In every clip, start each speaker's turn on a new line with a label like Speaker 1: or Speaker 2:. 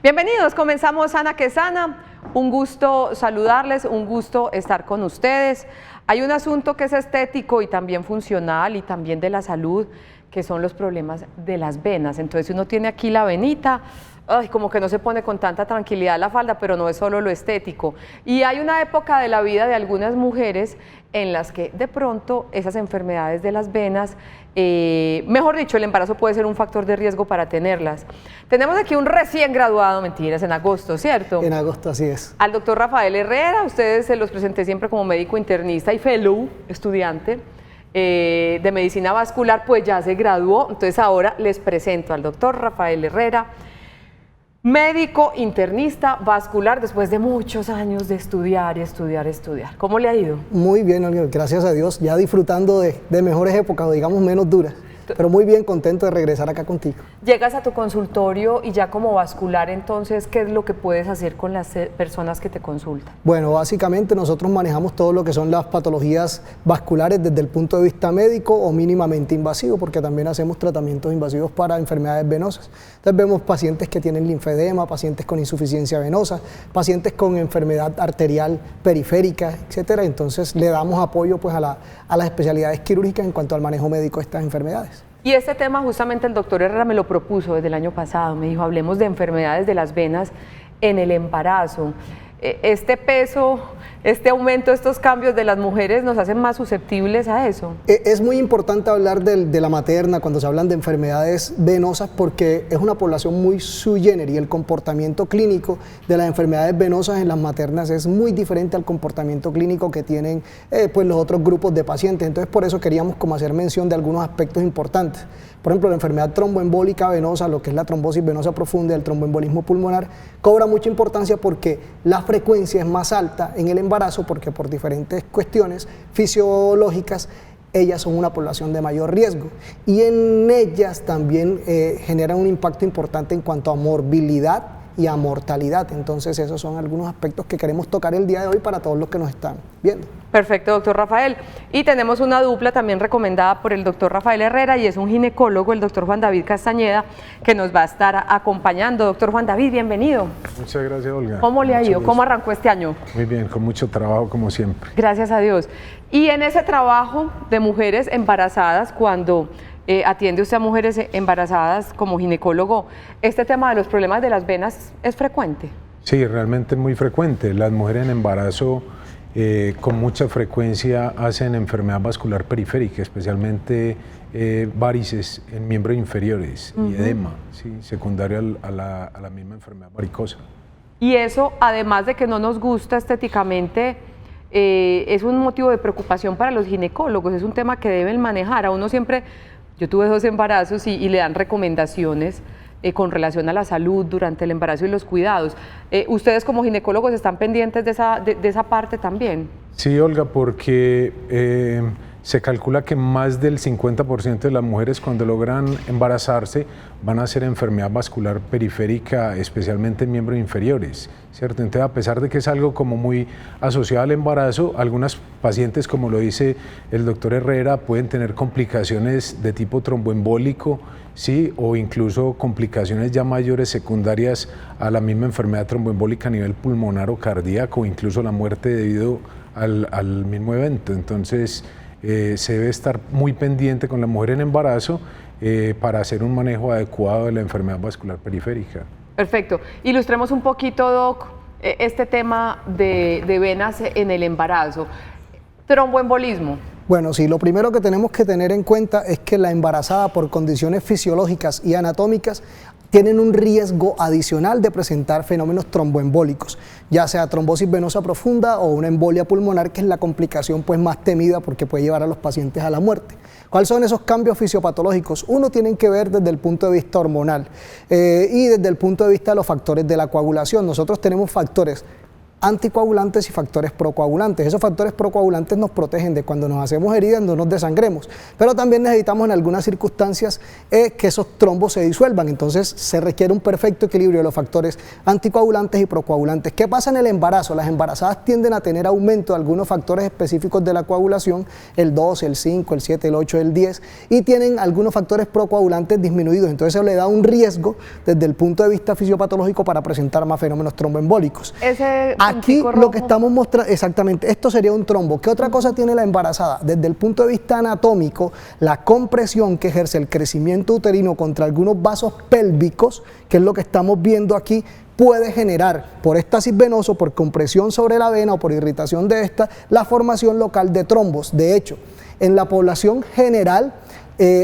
Speaker 1: Bienvenidos, comenzamos Sana que Sana. Un gusto saludarles, un gusto estar con ustedes. Hay un asunto que es estético y también funcional y también de la salud, que son los problemas de las venas. Entonces, si uno tiene aquí la venita, ay, como que no se pone con tanta tranquilidad la falda, pero no es solo lo estético. Y hay una época de la vida de algunas mujeres en las que de pronto esas enfermedades de las venas, mejor dicho, el embarazo puede ser un factor de riesgo para tenerlas. Tenemos aquí un recién graduado, mentiras, en agosto, ¿cierto?
Speaker 2: En agosto, así es.
Speaker 1: Al doctor Rafael Herrera, ustedes se los presenté siempre como médico internista y fellow, estudiante de medicina vascular, pues ya se graduó. Entonces ahora les presento al doctor Rafael Herrera, médico internista vascular, después de muchos años de estudiar y estudiar. ¿Cómo le ha ido?
Speaker 2: Muy bien, Olga, gracias a Dios, ya disfrutando de mejores épocas, o digamos menos duras, pero muy bien, contento de regresar acá contigo.
Speaker 1: Llegas a tu consultorio y ya como vascular, entonces, ¿qué es lo que puedes hacer con las personas que te consultan?
Speaker 2: Bueno, básicamente nosotros manejamos todo lo que son las patologías vasculares desde el punto de vista médico o mínimamente invasivo, porque también hacemos tratamientos invasivos para enfermedades venosas. Entonces vemos pacientes que tienen linfedema, pacientes con insuficiencia venosa, pacientes con enfermedad arterial periférica, etcétera. Entonces le damos apoyo pues, a las especialidades quirúrgicas en cuanto al manejo médico de estas enfermedades.
Speaker 1: Y este tema justamente el doctor Herrera me lo propuso desde el año pasado, me dijo, hablemos de enfermedades de las venas en el embarazo. Este peso, este aumento, estos cambios de las mujeres nos hacen más susceptibles a eso.
Speaker 2: Es muy importante hablar de la materna cuando se hablan de enfermedades venosas porque es una población muy sui generis. El comportamiento clínico de las enfermedades venosas en las maternas es muy diferente al comportamiento clínico que tienen pues los otros grupos de pacientes. Entonces por eso queríamos como hacer mención de algunos aspectos importantes. Por ejemplo, la enfermedad tromboembólica venosa, lo que es la trombosis venosa profunda, el tromboembolismo pulmonar, cobra mucha importancia porque la frecuencia es más alta en el embarazo, porque por diferentes cuestiones fisiológicas, ellas son una población de mayor riesgo. Y en ellas también generan un impacto importante en cuanto a morbilidad y a mortalidad. Entonces esos son algunos aspectos que queremos tocar el día de hoy para todos los que nos están viendo.
Speaker 1: Perfecto, doctor Rafael. Y tenemos una dupla también recomendada por el doctor Rafael Herrera y es un ginecólogo, el doctor Juan David Castañeda, que nos va a estar acompañando. Doctor Juan David, bienvenido.
Speaker 3: Muchas gracias, Olga.
Speaker 1: ¿Cómo le ha ido? ¿Cómo arrancó este año?
Speaker 3: Muy bien, con mucho trabajo como siempre.
Speaker 1: Gracias a Dios. Y en ese trabajo de mujeres embarazadas, cuando atiende usted a mujeres embarazadas como ginecólogo, ¿este tema de los problemas de las venas es frecuente?
Speaker 3: Sí, realmente muy frecuente. Las mujeres en embarazo con mucha frecuencia hacen enfermedad vascular periférica, especialmente varices en miembros inferiores y edema, ¿sí? Secundario a la misma enfermedad varicosa.
Speaker 1: Y eso, además de que no nos gusta estéticamente, es un motivo de preocupación para los ginecólogos, es un tema que deben manejar. A uno siempre, yo tuve 2 embarazos y le dan recomendaciones con relación a la salud durante el embarazo y los cuidados. ¿Ustedes como ginecólogos están pendientes de esa parte también?
Speaker 3: Sí, Olga, porque se calcula que más del 50% de las mujeres cuando logran embarazarse van a hacer enfermedad vascular periférica, especialmente en miembros inferiores, ¿cierto? Entonces, a pesar de que es algo como muy asociado al embarazo, algunas pacientes, como lo dice el doctor Herrera, pueden tener complicaciones de tipo tromboembólico, sí, o incluso complicaciones ya mayores secundarias a la misma enfermedad tromboembólica a nivel pulmonar o cardíaco, o incluso la muerte debido al mismo evento. Entonces, se debe estar muy pendiente con la mujer en embarazo para hacer un manejo adecuado de la enfermedad vascular periférica.
Speaker 1: Perfecto. Ilustremos un poquito, Doc, este tema de venas en el embarazo. Tromboembolismo.
Speaker 2: Bueno, sí, lo primero que tenemos que tener en cuenta es que la embarazada, por condiciones fisiológicas y anatómicas, tienen un riesgo adicional de presentar fenómenos tromboembólicos, ya sea trombosis venosa profunda o una embolia pulmonar, que es la complicación pues, más temida porque puede llevar a los pacientes a la muerte. ¿Cuáles son esos cambios fisiopatológicos? Uno tienen que ver desde el punto de vista hormonal y desde el punto de vista de los factores de la coagulación. Nosotros tenemos factores anticoagulantes y factores procoagulantes. Esos factores procoagulantes nos protegen de cuando nos hacemos heridas, no nos desangremos, pero también necesitamos en algunas circunstancias que esos trombos se disuelvan. Entonces se requiere un perfecto equilibrio de los factores anticoagulantes y procoagulantes. ¿Qué pasa en el embarazo? Las embarazadas tienden a tener aumento de algunos factores específicos de la coagulación, el 12, el 5, el 7, el 8, el 10, y tienen algunos factores procoagulantes disminuidos. Entonces eso le da un riesgo desde el punto de vista fisiopatológico para presentar más fenómenos tromboembólicos. Aquí lo que estamos mostrando, exactamente, esto sería un trombo. ¿Qué otra cosa tiene la embarazada? Desde el punto de vista anatómico, la compresión que ejerce el crecimiento uterino contra algunos vasos pélvicos, que es lo que estamos viendo aquí, puede generar por éxtasis venoso, por compresión sobre la vena o por irritación de esta, la formación local de trombos. De hecho, en la población general,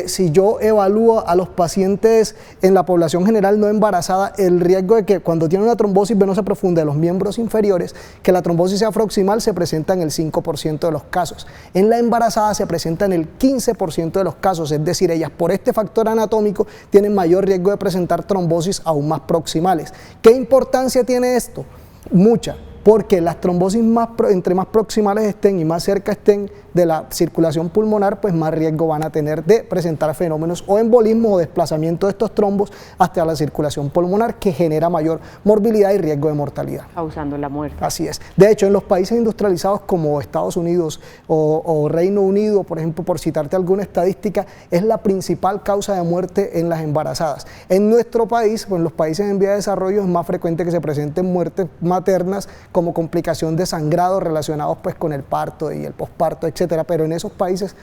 Speaker 2: si yo evalúo a los pacientes en la población general no embarazada, el riesgo de que cuando tienen una trombosis venosa profunda de los miembros inferiores, que la trombosis sea proximal, se presenta en el 5% de los casos. En la embarazada se presenta en el 15% de los casos, es decir, ellas por este factor anatómico tienen mayor riesgo de presentar trombosis aún más proximales. ¿Qué importancia tiene esto? Mucha. Porque las trombosis entre más proximales estén y más cerca estén de la circulación pulmonar, pues más riesgo van a tener de presentar fenómenos o embolismo o desplazamiento de estos trombos hasta la circulación pulmonar, que genera mayor morbilidad y riesgo de mortalidad.
Speaker 1: Causando la muerte.
Speaker 2: Así es. De hecho, en los países industrializados como Estados Unidos o Reino Unido, por ejemplo, por citarte alguna estadística, es la principal causa de muerte en las embarazadas. En nuestro país, pues en los países en vía de desarrollo, es más frecuente que se presenten muertes maternas como complicación de sangrado relacionados pues con el parto y el posparto, etcétera, pero en esos países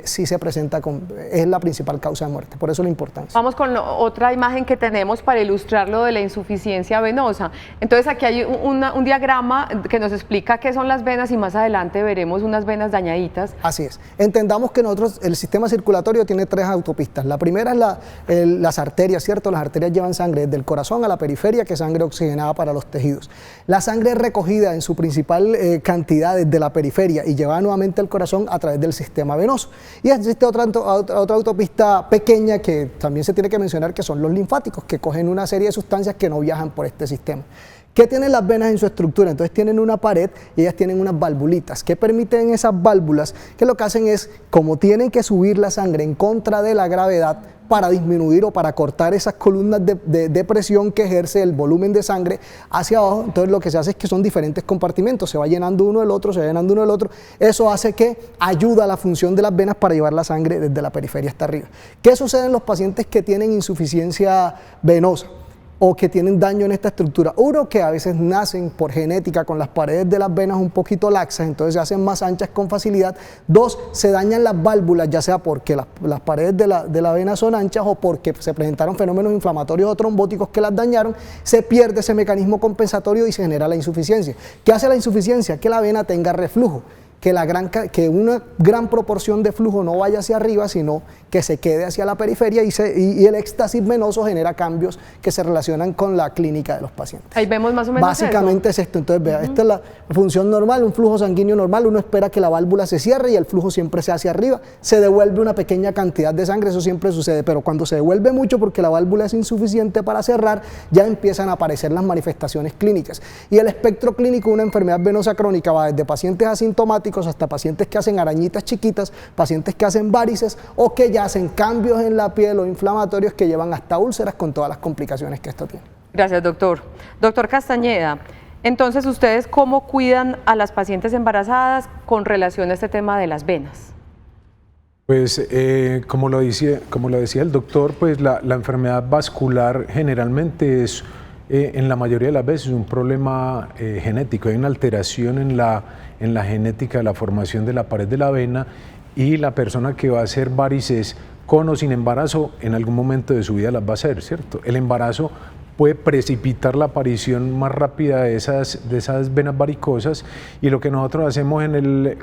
Speaker 2: sí se presenta es la principal causa de muerte, por eso la importancia.
Speaker 1: Vamos con otra imagen que tenemos para ilustrar lo de la insuficiencia venosa. Entonces aquí hay un diagrama que nos explica qué son las venas y más adelante veremos unas venas dañaditas.
Speaker 2: Así es. Entendamos que nosotros, el sistema circulatorio tiene 3 autopistas. La primera es las arterias, ¿cierto? Las arterias llevan sangre desde el corazón a la periferia, que es sangre oxigenada para los tejidos. La sangre es recogida en su principal cantidad desde la periferia y llevada nuevamente al corazón a través del sistema venoso. Y existe otra autopista pequeña que también se tiene que mencionar, que son los linfáticos, que cogen una serie de sustancias que no viajan por este sistema. ¿Qué tienen las venas en su estructura? Entonces tienen una pared y ellas tienen unas valvulitas. ¿Qué permiten esas válvulas? Que lo que hacen es, como tienen que subir la sangre en contra de la gravedad para disminuir o para cortar esas columnas de presión que ejerce el volumen de sangre hacia abajo, entonces lo que se hace es que son diferentes compartimentos, se va llenando uno del otro, se va llenando uno del otro. Eso hace que ayuda a la función de las venas para llevar la sangre desde la periferia hasta arriba. ¿Qué sucede en los pacientes que tienen insuficiencia venosa o que tienen daño en esta estructura? Uno, que a veces nacen por genética con las paredes de las venas un poquito laxas, entonces se hacen más anchas con facilidad. 2, se dañan las válvulas, ya sea porque las paredes de la vena son anchas o porque se presentaron fenómenos inflamatorios o trombóticos que las dañaron, se pierde ese mecanismo compensatorio y se genera la insuficiencia. ¿Qué hace la insuficiencia? Que la vena tenga reflujo, que una gran proporción de flujo no vaya hacia arriba, sino que se quede hacia la periferia y el éxtasis venoso genera cambios que se relacionan con la clínica de los pacientes.
Speaker 1: Ahí vemos más o menos
Speaker 2: básicamente
Speaker 1: eso.
Speaker 2: Es esto. Entonces, vea, esta es la función normal, un flujo sanguíneo normal. Uno espera que la válvula se cierre y el flujo siempre sea hacia arriba. Se devuelve una pequeña cantidad de sangre, eso siempre sucede, pero cuando se devuelve mucho porque la válvula es insuficiente para cerrar, ya empiezan a aparecer las manifestaciones clínicas. Y el espectro clínico de una enfermedad venosa crónica va desde pacientes asintomáticos hasta pacientes que hacen arañitas chiquitas, pacientes que hacen varices o que ya hacen cambios en la piel o inflamatorios que llevan hasta úlceras con todas las complicaciones que esto tiene.
Speaker 1: Gracias, doctor. Doctor Castañeda, entonces, ¿ustedes cómo cuidan a las pacientes embarazadas con relación a este tema de las venas?
Speaker 3: Pues como lo decía el doctor, pues la enfermedad vascular generalmente es, en la mayoría de las veces, un problema genético. Hay una alteración en la genética de la formación de la pared de la vena, y la persona que va a hacer varices con o sin embarazo, en algún momento de su vida las va a hacer, ¿cierto? El embarazo puede precipitar la aparición más rápida de esas venas varicosas, y lo que nosotros hacemos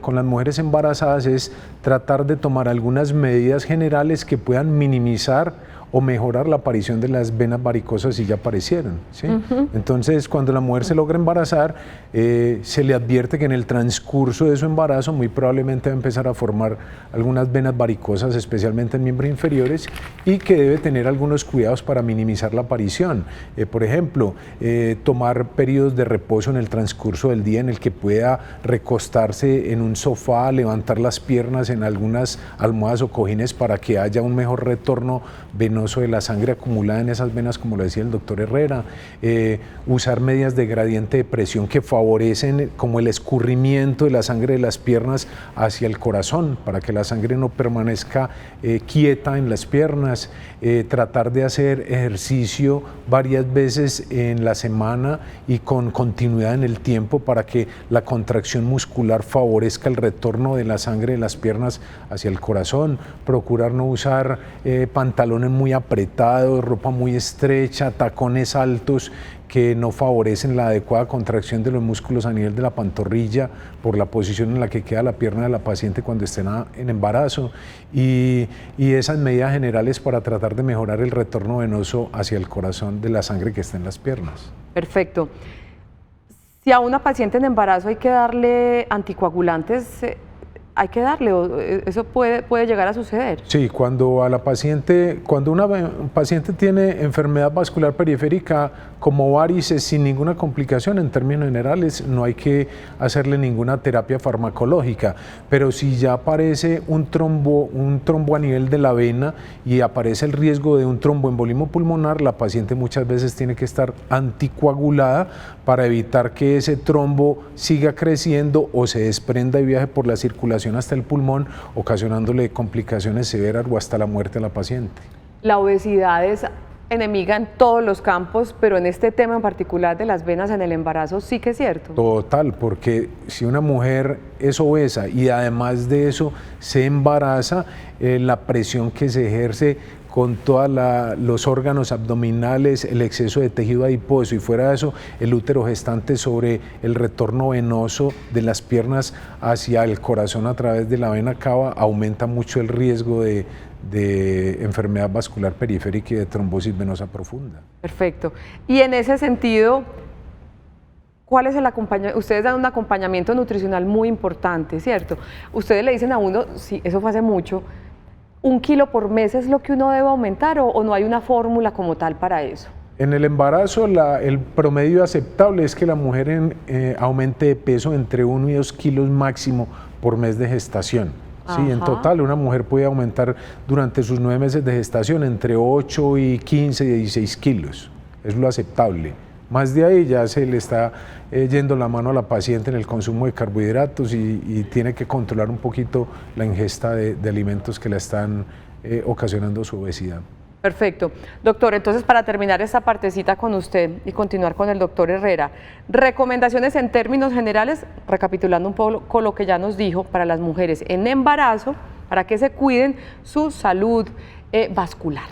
Speaker 3: con las mujeres embarazadas es tratar de tomar algunas medidas generales que puedan minimizar o mejorar la aparición de las venas varicosas si ya aparecieron, ¿sí? Entonces, cuando la mujer se logra embarazar, se le advierte que en el transcurso de su embarazo muy probablemente va a empezar a formar algunas venas varicosas, especialmente en miembros inferiores, y que debe tener algunos cuidados para minimizar la aparición. Por ejemplo, tomar periodos de reposo en el transcurso del día en el que pueda recostarse en un sofá, levantar las piernas en algunas almohadas o cojines para que haya un mejor retorno venoso de la sangre acumulada en esas venas, como lo decía el doctor Herrera. Usar medidas de gradiente de presión que favorecen como el escurrimiento de la sangre de las piernas hacia el corazón, para que la sangre no permanezca quieta en las piernas. Tratar de hacer ejercicio varias veces en la semana y con continuidad en el tiempo para que la contracción muscular favorezca el retorno de la sangre de las piernas hacia el corazón. Procurar no usar pantalones muy apretados, ropa muy estrecha, tacones altos que no favorecen la adecuada contracción de los músculos a nivel de la pantorrilla por la posición en la que queda la pierna de la paciente cuando esté en embarazo, y esas medidas generales para tratar de mejorar el retorno venoso hacia el corazón de la sangre que está en las piernas.
Speaker 1: Perfecto. Si a una paciente en embarazo hay que darle anticoagulantes, hay que darle, o eso puede llegar a suceder.
Speaker 3: Sí, cuando una paciente tiene enfermedad vascular periférica como varices sin ninguna complicación, en términos generales no hay que hacerle ninguna terapia farmacológica, pero si ya aparece un trombo a nivel de la vena y aparece el riesgo de un tromboembolismo pulmonar, la paciente muchas veces tiene que estar anticoagulada para evitar que ese trombo siga creciendo o se desprenda y viaje por la circulación hasta el pulmón, ocasionándole complicaciones severas o hasta la muerte a la paciente.
Speaker 1: La obesidad es enemiga en todos los campos, pero en este tema en particular de las venas en el embarazo sí que es cierto.
Speaker 3: Total, porque si una mujer es obesa y además de eso se embaraza, la presión que se ejerce con todos los órganos abdominales, el exceso de tejido adiposo y fuera de eso el útero gestante sobre el retorno venoso de las piernas hacia el corazón a través de la vena cava, aumenta mucho el riesgo de enfermedad vascular periférica y de trombosis venosa profunda.
Speaker 1: Perfecto. Y en ese sentido, ¿cuál es el acompañamiento? Ustedes dan un acompañamiento nutricional muy importante, ¿cierto? Ustedes le dicen a uno, sí, eso fue hace mucho, 1 kilo por mes es lo que uno debe aumentar, o no hay una fórmula como tal para eso.
Speaker 3: En el embarazo el promedio aceptable es que la mujer aumente de peso entre 1 y 2 kilos máximo por mes de gestación. Sí, en total una mujer puede aumentar durante sus 9 meses de gestación entre 8 y 15 y 16 kilos, es lo aceptable. Más de ahí ya se le está yendo la mano a la paciente en el consumo de carbohidratos y tiene que controlar un poquito la ingesta de alimentos que le están ocasionando su obesidad.
Speaker 1: Perfecto. Doctor, entonces para terminar esta partecita con usted y continuar con el doctor Herrera, recomendaciones en términos generales, recapitulando un poco lo que ya nos dijo, para las mujeres en embarazo, para que se cuiden su salud vascular.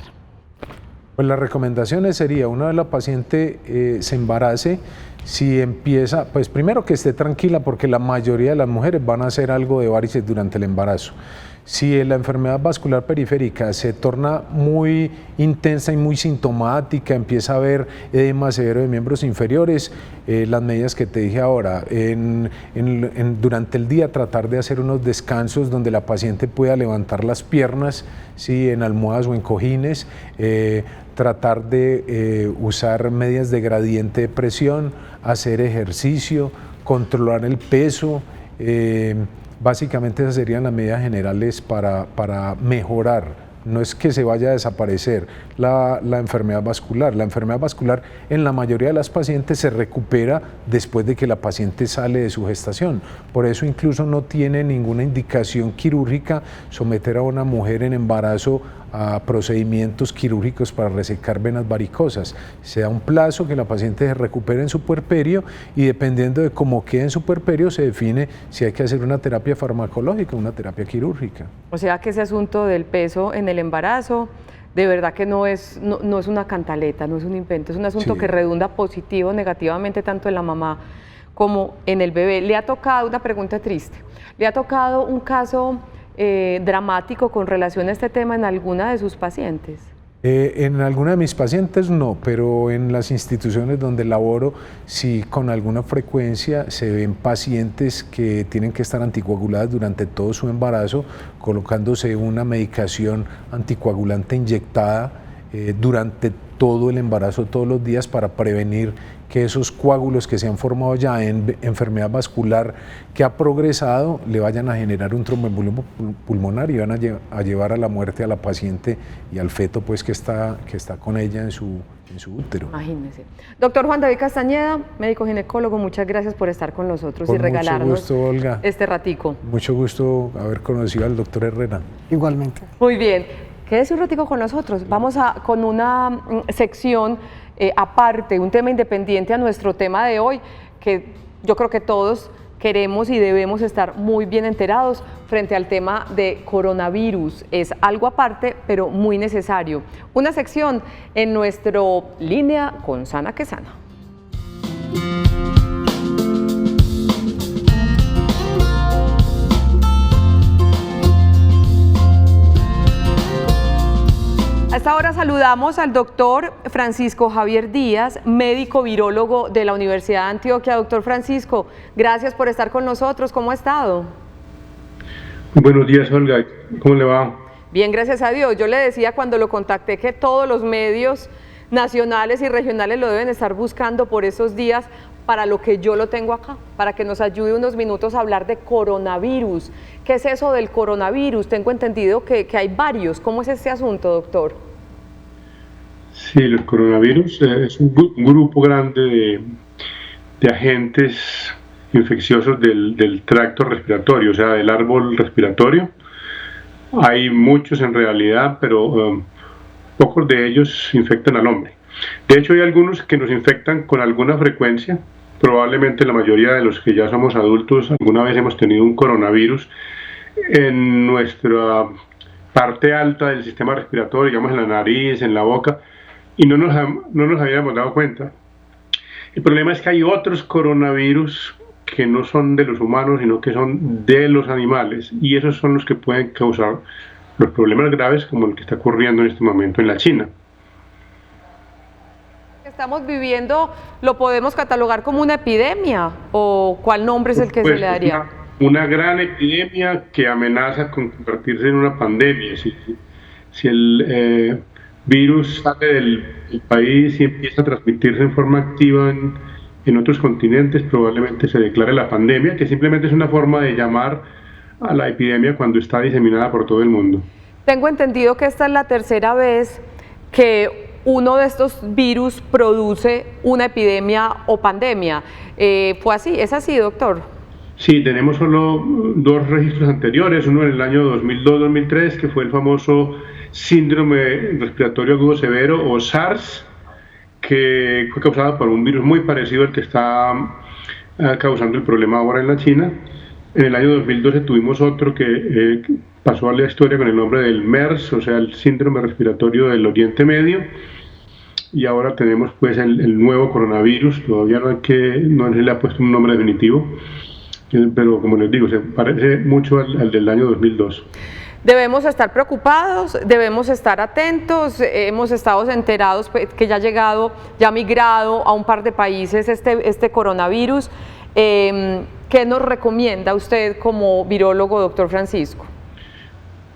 Speaker 3: Pues las recomendaciones sería, una vez la paciente se embarace, si empieza, pues primero que esté tranquila porque la mayoría de las mujeres van a hacer algo de varices durante el embarazo. Si la enfermedad vascular periférica se torna muy intensa y muy sintomática, empieza a haber edema severo de miembros inferiores, las medidas que te dije ahora, durante el día tratar de hacer unos descansos donde la paciente pueda levantar las piernas, ¿sí? En almohadas o en cojines, tratar de usar medidas de gradiente de presión, hacer ejercicio, controlar el peso. Básicamente esas serían las medidas generales para mejorar. No es que se vaya a desaparecer la enfermedad vascular. La enfermedad vascular en la mayoría de las pacientes se recupera después de que la paciente sale de su gestación. Por eso incluso no tiene ninguna indicación quirúrgica someter a una mujer en embarazo a procedimientos quirúrgicos para resecar venas varicosas. Se da un plazo que la paciente se recupere en su puerperio y dependiendo de cómo quede en su puerperio se define si hay que hacer una terapia farmacológica o una terapia quirúrgica.
Speaker 1: O sea que ese asunto del peso en el embarazo de verdad que no es una cantaleta, no es un invento, es un asunto que redunda positivo o negativamente tanto en la mamá como en el bebé. Le ha tocado, una pregunta triste, le ha tocado un caso dramático con relación a este tema en alguna de sus pacientes.
Speaker 3: En alguna de mis pacientes no, pero en las instituciones donde laboro, sí con alguna frecuencia se ven pacientes que tienen que estar anticoaguladas durante todo su embarazo, colocándose una medicación anticoagulante inyectada durante todo el embarazo, todos los días, para prevenir que esos coágulos que se han formado ya en enfermedad vascular que ha progresado le vayan a generar un tromboembolismo pulmonar y van a llevar a la muerte a la paciente y al feto pues que está con ella en su útero.
Speaker 1: Imagínese. Doctor Juan David Castañeda, médico ginecólogo, muchas gracias por estar con nosotros y regalarnos
Speaker 3: mucho gusto, Olga.
Speaker 1: Este ratico.
Speaker 3: Mucho gusto haber conocido al doctor Herrera.
Speaker 2: Igualmente.
Speaker 1: Muy bien, quédese un ratico con nosotros. Vamos con una sección aparte, un tema independiente a nuestro tema de hoy, que yo creo que todos queremos y debemos estar muy bien enterados frente al tema de coronavirus. Es algo aparte, pero muy necesario. Una sección en nuestro Línea con Sana que Sana. A esta hora saludamos al doctor Francisco Javier Díaz, médico virólogo de la Universidad de Antioquia. Doctor Francisco, gracias por estar con nosotros. ¿Cómo ha estado?
Speaker 4: Buenos días, Olga. ¿Cómo le va?
Speaker 1: Bien, gracias a Dios. Yo le decía cuando lo contacté que todos los medios nacionales y regionales lo deben estar buscando por esos días para lo que yo lo tengo acá, para que nos ayude unos minutos a hablar de coronavirus. ¿Qué es eso del coronavirus? Tengo entendido que hay varios. ¿Cómo es este asunto, doctor?
Speaker 4: Sí, el coronavirus es un grupo grande de agentes infecciosos del tracto respiratorio, o sea, del árbol respiratorio. Hay muchos en realidad, pero pocos de ellos infectan al hombre. De hecho, hay algunos que nos infectan con alguna frecuencia. Probablemente la mayoría de los que ya somos adultos alguna vez hemos tenido un coronavirus en nuestra parte alta del sistema respiratorio, digamos en la nariz, en la boca, y no nos habíamos dado cuenta. El problema es que hay otros coronavirus que no son de los humanos, sino que son de los animales, y esos son los que pueden causar los problemas graves como el que está ocurriendo en este momento en la China.
Speaker 1: Estamos viviendo, ¿lo podemos catalogar como una epidemia o cuál nombre es el que se le daría?
Speaker 4: Una gran epidemia que amenaza con convertirse en una pandemia. Si el virus sale del país y empieza a transmitirse en forma activa en otros continentes, probablemente se declare la pandemia, que simplemente es una forma de llamar a la epidemia cuando está diseminada por todo el mundo.
Speaker 1: Tengo entendido que esta es la tercera vez que uno de estos virus produce una epidemia o pandemia. ¿Fue así? ¿Es así, doctor?
Speaker 4: Sí, tenemos solo dos registros anteriores, uno en el año 2002-2003, que fue el famoso síndrome respiratorio agudo severo o SARS, que fue causado por un virus muy parecido al que está causando el problema ahora en la China. En el año 2012 tuvimos otro que pasó a la historia con el nombre del MERS, o sea, el síndrome respiratorio del Oriente Medio, y ahora tenemos pues el nuevo coronavirus. Todavía no se le ha puesto un nombre definitivo, pero como les digo, se parece mucho al del año 2002.
Speaker 1: Debemos estar preocupados, debemos estar atentos. Hemos estado enterados que ya ha migrado a un par de países este coronavirus. ¿Qué nos recomienda usted como virólogo, doctor Francisco?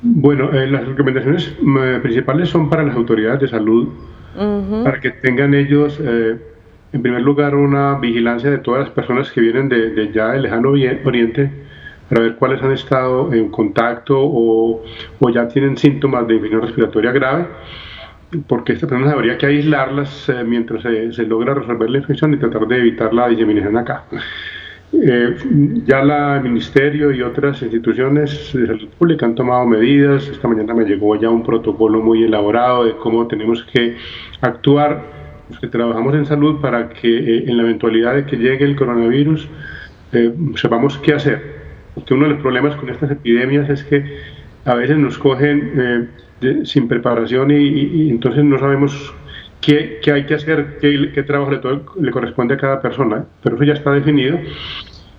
Speaker 4: Bueno, las recomendaciones principales son para las autoridades de salud, para que tengan ellos, en primer lugar, una vigilancia de todas las personas que vienen de ya del lejano oriente, para ver cuáles han estado en contacto o ya tienen síntomas de infección respiratoria grave, porque estas personas habría que aislarlas mientras se logra resolver la infección y tratar de evitar la diseminación acá. Ya el Ministerio y otras instituciones de salud pública han tomado medidas. Esta mañana me llegó ya un protocolo muy elaborado de cómo tenemos que actuar los que trabajamos en salud para que en la eventualidad de que llegue el coronavirus sepamos qué hacer. Porque uno de los problemas con estas epidemias es que a veces nos cogen sin preparación y entonces no sabemos qué hay que hacer, qué trabajo le corresponde a cada persona, pero eso ya está definido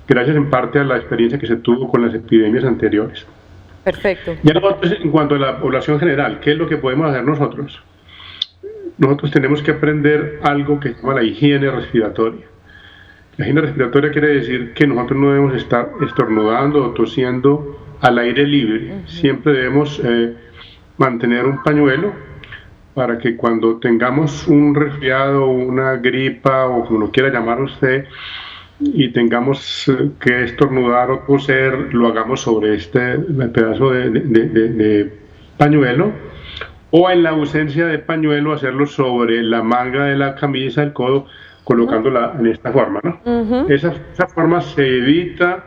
Speaker 4: gracias en parte a la experiencia que se tuvo con las epidemias anteriores.
Speaker 1: Perfecto.
Speaker 4: Ya en cuanto a la población general, ¿qué es lo que podemos hacer nosotros? nosotros tenemos que aprender algo que se llama la higiene respiratoria. La higiene respiratoria quiere decir que nosotros no debemos estar estornudando o tosiendo al aire libre. Siempre debemos mantener un pañuelo para que cuando tengamos un resfriado, una gripa o como lo quiera llamar usted, y tengamos que estornudar o toser, lo hagamos sobre este pedazo de pañuelo, o en la ausencia de pañuelo hacerlo sobre la manga de la camisa, el codo, colocándola en esta forma, ¿no? Esa forma se evita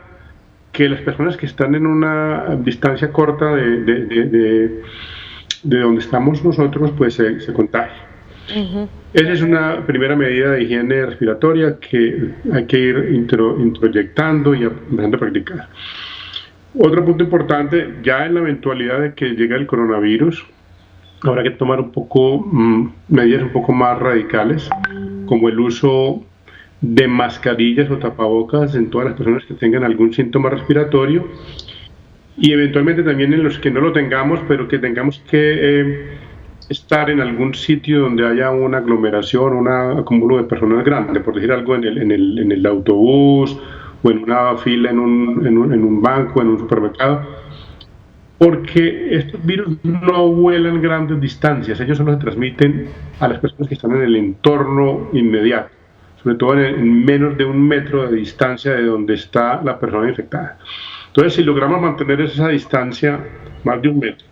Speaker 4: que las personas que están en una distancia corta de donde estamos nosotros, pues se contagien. Esa es una primera medida de higiene respiratoria que hay que ir introyectando y empezando a practicar. Otro punto importante, ya en la eventualidad de que llegue el coronavirus, habrá que tomar medidas un poco más radicales, como el uso de mascarillas o tapabocas en todas las personas que tengan algún síntoma respiratorio, y eventualmente también en los que no lo tengamos, pero que tengamos que estar en algún sitio donde haya una aglomeración, un acúmulo de personas grande, por decir algo, en el autobús o en una fila en un banco, en un supermercado, porque estos virus no vuelan grandes distancias, ellos solo se transmiten a las personas que están en el entorno inmediato, sobre todo en menos de 1 metro de distancia de donde está la persona infectada. Entonces, si logramos mantener esa distancia más de 1 metro,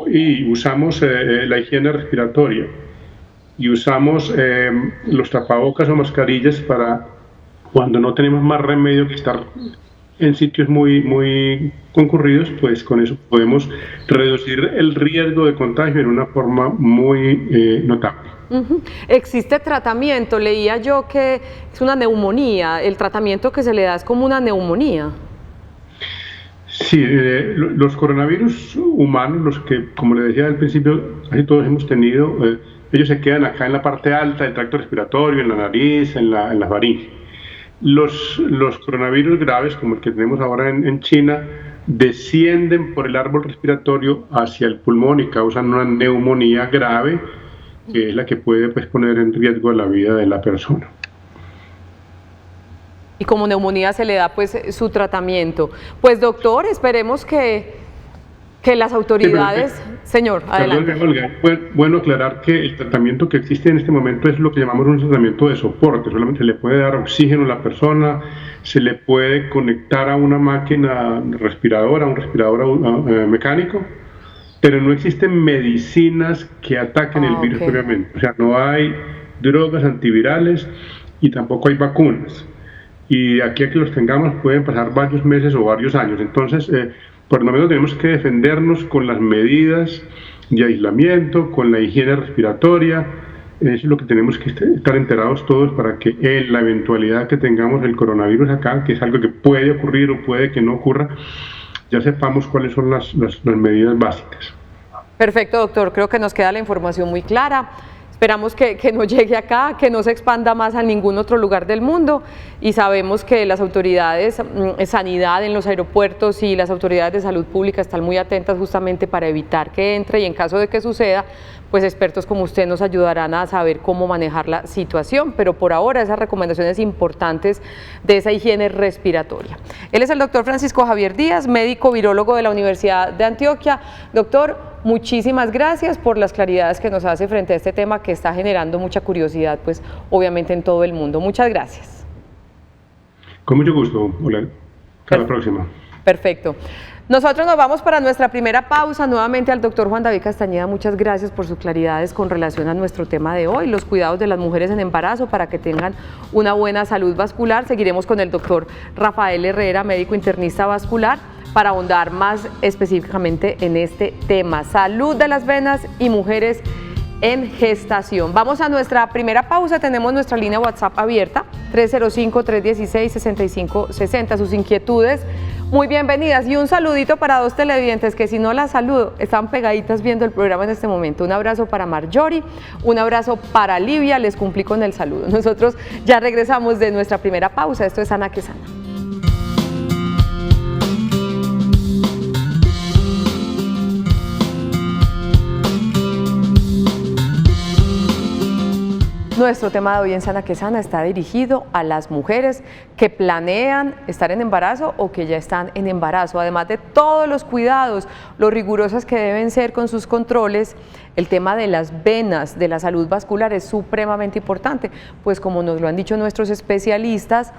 Speaker 4: y usamos la higiene respiratoria y usamos los tapabocas o mascarillas para cuando no tenemos más remedio que estar en sitios muy concurridos, pues con eso podemos reducir el riesgo de contagio en una forma muy notable.
Speaker 1: ¿Existe tratamiento? Leía yo que es una neumonía, el tratamiento que se le da es como una neumonía.
Speaker 4: Sí, los coronavirus humanos, los que, como le decía al principio, casi todos hemos tenido, ellos se quedan acá en la parte alta del tracto respiratorio, en la nariz, en la faringe. Los coronavirus graves, como el que tenemos ahora en China, descienden por el árbol respiratorio hacia el pulmón y causan una neumonía grave, que es la que puede poner en riesgo la vida de la persona.
Speaker 1: Y como neumonía se le da pues su tratamiento. Pues doctor, esperemos que las autoridades... Sí, señor, adelante.
Speaker 4: Olga, bueno aclarar que el tratamiento que existe en este momento es lo que llamamos un tratamiento de soporte. Solamente se le puede dar oxígeno a la persona, se le puede conectar a una máquina respiradora, a un respirador mecánico, pero no existen medicinas que ataquen el virus previamente. O sea, no hay drogas antivirales y tampoco hay vacunas. Y aquí a que los tengamos pueden pasar varios meses o varios años. Entonces, por lo menos tenemos que defendernos con las medidas de aislamiento, con la higiene respiratoria. Eso es lo que tenemos que estar enterados todos para que en la eventualidad que tengamos el coronavirus acá, que es algo que puede ocurrir o puede que no ocurra, ya sepamos cuáles son las medidas básicas.
Speaker 1: Perfecto, doctor. Creo que nos queda la información muy clara. Esperamos que no llegue acá, que no se expanda más a ningún otro lugar del mundo, y sabemos que las autoridades de sanidad en los aeropuertos y las autoridades de salud pública están muy atentas justamente para evitar que entre, y en caso de que suceda, pues expertos como usted nos ayudarán a saber cómo manejar la situación, pero por ahora esas recomendaciones importantes de esa higiene respiratoria. Él es el doctor Francisco Javier Díaz, médico virólogo de la Universidad de Antioquia. Doctor, muchísimas gracias por las claridades que nos hace frente a este tema que está generando mucha curiosidad, pues obviamente en todo el mundo. Muchas gracias.
Speaker 4: Con mucho gusto, hola. Hasta la próxima.
Speaker 1: Perfecto. Nosotros nos vamos para nuestra primera pausa. Nuevamente al doctor Juan David Castañeda, muchas gracias por sus claridades con relación a nuestro tema de hoy, los cuidados de las mujeres en embarazo para que tengan una buena salud vascular. Seguiremos con el doctor Rafael Herrera, médico internista vascular, para ahondar más específicamente en este tema, salud de las venas y mujeres en gestación. Vamos a nuestra primera pausa, tenemos nuestra línea WhatsApp abierta, 305-316-6560, sus inquietudes muy bienvenidas, y un saludito para 2 televidentes que si no las saludo, están pegaditas viendo el programa en este momento. Un abrazo para Marjorie, un abrazo para Livia, les cumplí con el saludo. Nosotros ya regresamos de nuestra primera pausa, esto es Sana que Sana. Nuestro tema de hoy en Sana que Sana está dirigido a las mujeres que planean estar en embarazo o que ya están en embarazo. Además de todos los cuidados, lo rigurosas que deben ser con sus controles, el tema de las venas, de la salud vascular es supremamente importante, pues como nos lo han dicho nuestros especialistas,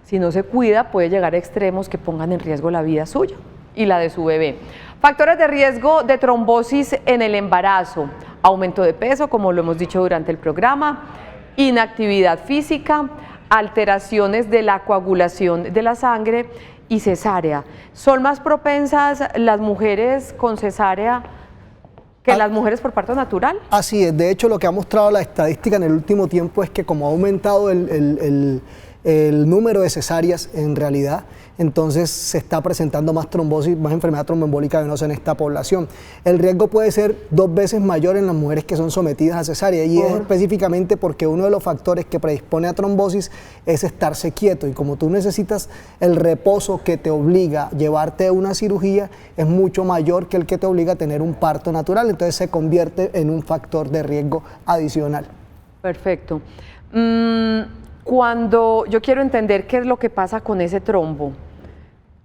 Speaker 1: si no se cuida puede llegar a extremos que pongan en riesgo la vida suya y la de su bebé. Factores de riesgo de trombosis en el embarazo: aumento de peso, como lo hemos dicho durante el programa, inactividad física, alteraciones de la coagulación de la sangre y cesárea. ¿Son más propensas las mujeres con cesárea que las mujeres por parto natural?
Speaker 2: Así es, de hecho lo que ha mostrado la estadística en el último tiempo es que como ha aumentado el número de cesáreas en realidad, entonces se está presentando más trombosis, más enfermedad tromboembólica venosa en esta población. El riesgo puede ser 2 veces mayor en las mujeres que son sometidas a cesárea y es específicamente porque uno de los factores que predispone a trombosis es estarse quieto, y como tú necesitas el reposo que te obliga a llevarte a una cirugía es mucho mayor que el que te obliga a tener un parto natural, entonces se convierte en un factor de riesgo adicional.
Speaker 1: Perfecto. Cuando yo quiero entender qué es lo que pasa con ese trombo,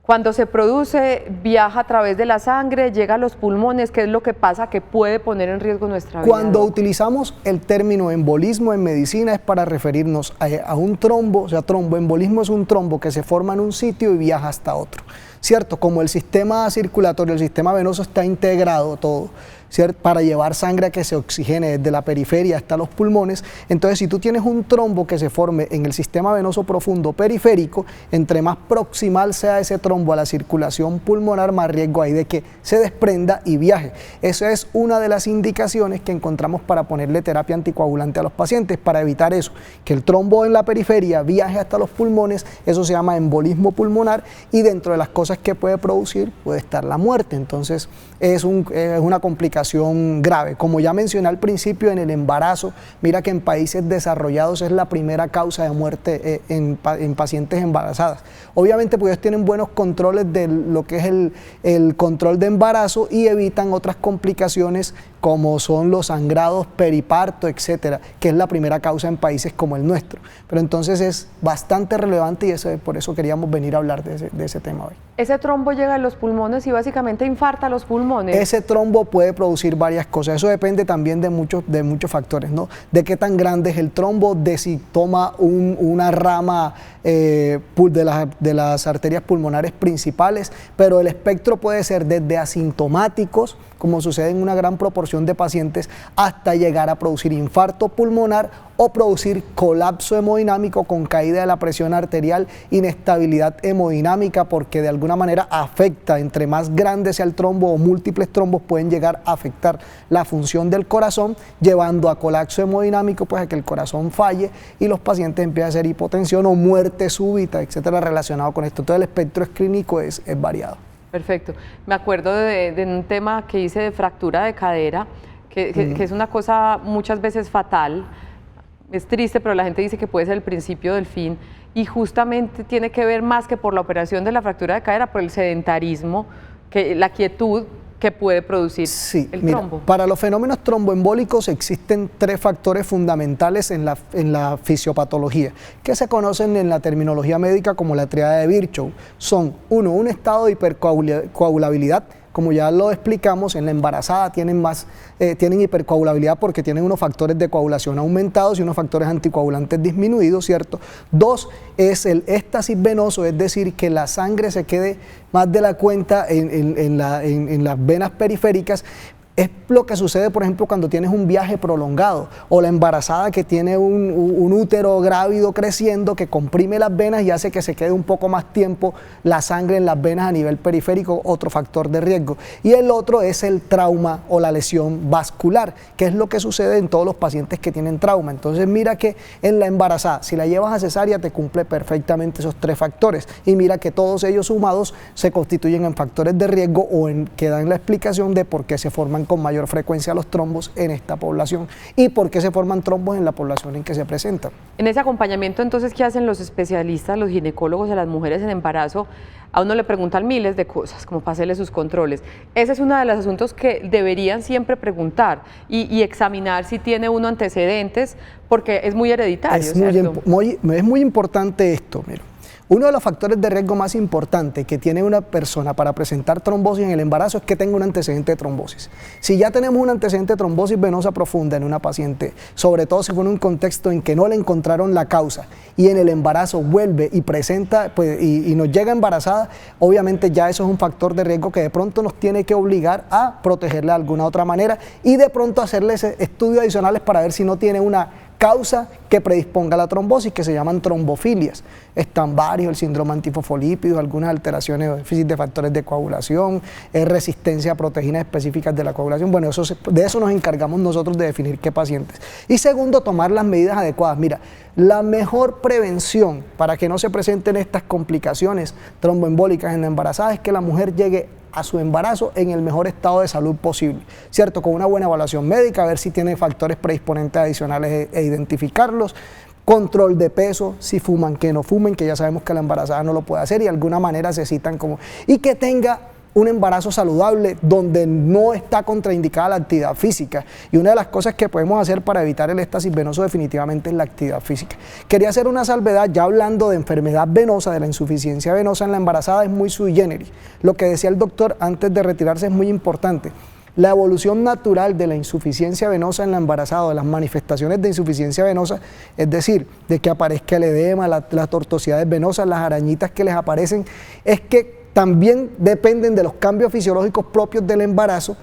Speaker 1: cuando se produce, viaja a través de la sangre, llega a los pulmones, ¿qué es lo que pasa que puede poner en riesgo nuestra vida?
Speaker 2: Cuando utilizamos el término embolismo en medicina es para referirnos a un trombo, o sea, tromboembolismo es un trombo que se forma en un sitio y viaja hasta otro, ¿cierto? Como el sistema circulatorio, el sistema venoso está integrado todo, ¿cierto? Para llevar sangre a que se oxigene desde la periferia hasta los pulmones. Entonces, si tú tienes un trombo que se forme en el sistema venoso profundo periférico, entre más proximal sea ese trombo a la circulación pulmonar, más riesgo hay de que se desprenda y viaje. Esa es una de las indicaciones que encontramos para ponerle terapia anticoagulante a los pacientes, para evitar eso, que el trombo en la periferia viaje hasta los pulmones. Eso se llama embolismo pulmonar, y dentro de las cosas que puede producir puede estar la muerte. Entonces, es una complicación grave. Como ya mencioné al principio, en el embarazo, mira que en países desarrollados es la primera causa de muerte en pacientes embarazadas. Obviamente pues ellos tienen buenos controles de lo que es el control de embarazo y evitan otras complicaciones como son los sangrados periparto, etcétera, que es la primera causa en países como el nuestro. Pero entonces es bastante relevante y por eso queríamos venir a hablar de ese tema hoy.
Speaker 1: Ese trombo llega a los pulmones y básicamente infarta los pulmones.
Speaker 2: Ese trombo puede producir varias cosas, eso depende también de muchos factores, ¿no? De qué tan grande es el trombo, de si toma una rama de las arterias pulmonares principales, pero el espectro puede ser desde asintomáticos, como sucede en una gran proporción de pacientes, hasta llegar a producir infarto pulmonar o producir colapso hemodinámico con caída de la presión arterial, inestabilidad hemodinámica, porque de alguna manera afecta, entre más grande sea el trombo o múltiples trombos pueden llegar a afectar la función del corazón, llevando a colapso hemodinámico, pues a que el corazón falle y los pacientes empiezan a hacer hipotensión o muerte súbita, etcétera, relacionado con esto. Todo el espectro clínico es variado.
Speaker 1: Perfecto. Me acuerdo de un tema que hice de fractura de cadera, que es una cosa muchas veces fatal. Es triste, pero la gente dice que puede ser el principio del fin, y justamente tiene que ver más que por la operación de la fractura de cadera, por el sedentarismo, la quietud que puede producir el trombo.
Speaker 2: Para los fenómenos tromboembólicos existen 3 factores fundamentales en la fisiopatología, que se conocen en la terminología médica como la tríada de Virchow. Son, 1, un estado de hipercoagulabilidad. Como ya lo explicamos, en la embarazada tienen hipercoagulabilidad porque tienen unos factores de coagulación aumentados y unos factores anticoagulantes disminuidos, ¿cierto? 2 es el éxtasis venoso, es decir, que la sangre se quede más de la cuenta en las venas periféricas. Es lo que sucede, por ejemplo, cuando tienes un viaje prolongado, o la embarazada que tiene un útero grávido creciendo que comprime las venas y hace que se quede un poco más tiempo la sangre en las venas a nivel periférico, otro factor de riesgo. Y el otro es el trauma o la lesión vascular, que es lo que sucede en todos los pacientes que tienen trauma. Entonces mira que en la embarazada, si la llevas a cesárea, te cumple perfectamente esos 3 factores, y mira que todos ellos sumados se constituyen en factores de riesgo que dan la explicación de por qué se forman con mayor frecuencia los trombos en esta población y por qué se forman trombos en la población en que se presentan.
Speaker 1: En ese acompañamiento entonces, ¿qué hacen los especialistas, los ginecólogos a las mujeres en embarazo? A uno le preguntan miles de cosas, como para hacerle sus controles. Ese es uno de los asuntos que deberían siempre preguntar y examinar si tiene uno antecedentes, porque es muy hereditario,
Speaker 2: Es muy importante esto, mira. Uno de los factores de riesgo más importantes que tiene una persona para presentar trombosis en el embarazo es que tenga un antecedente de trombosis. Si ya tenemos un antecedente de trombosis venosa profunda en una paciente, sobre todo si fue en un contexto en que no le encontraron la causa y en el embarazo vuelve y presenta pues, y nos llega embarazada, obviamente ya eso es un factor de riesgo que de pronto nos tiene que obligar a protegerla de alguna otra manera y de pronto hacerles estudios adicionales para ver si no tiene una causa que predisponga a la trombosis, que se llaman trombofilias. Están varios, el síndrome antifosfolípido, algunas alteraciones o déficit de factores de coagulación, resistencia a proteínas específicas de la coagulación. Bueno, de eso nos encargamos nosotros de definir qué pacientes. Y segundo, tomar las medidas adecuadas. Mira, la mejor prevención para que no se presenten estas complicaciones tromboembólicas en la embarazada es que la mujer llegue a su embarazo en el mejor estado de salud posible, ¿cierto? Con una buena evaluación médica, a ver si tiene factores predisponentes adicionales e identificarlos, control de peso, si fuman, que no fumen, que ya sabemos que la embarazada no lo puede hacer y de alguna manera se citan como... y que tenga un embarazo saludable donde no está contraindicada la actividad física. Y una de las cosas que podemos hacer para evitar el éxtasis venoso definitivamente es la actividad física. Quería hacer una salvedad, ya hablando de enfermedad venosa, de la insuficiencia venosa en la embarazada, es muy sui generis. Lo que decía el doctor antes de retirarse es muy importante. La evolución natural de la insuficiencia venosa en la embarazada, de las manifestaciones de insuficiencia venosa, es decir, de que aparezca el edema, las tortuosidades venosas, las arañitas que les aparecen, es que también dependen de los cambios fisiológicos propios del embarazo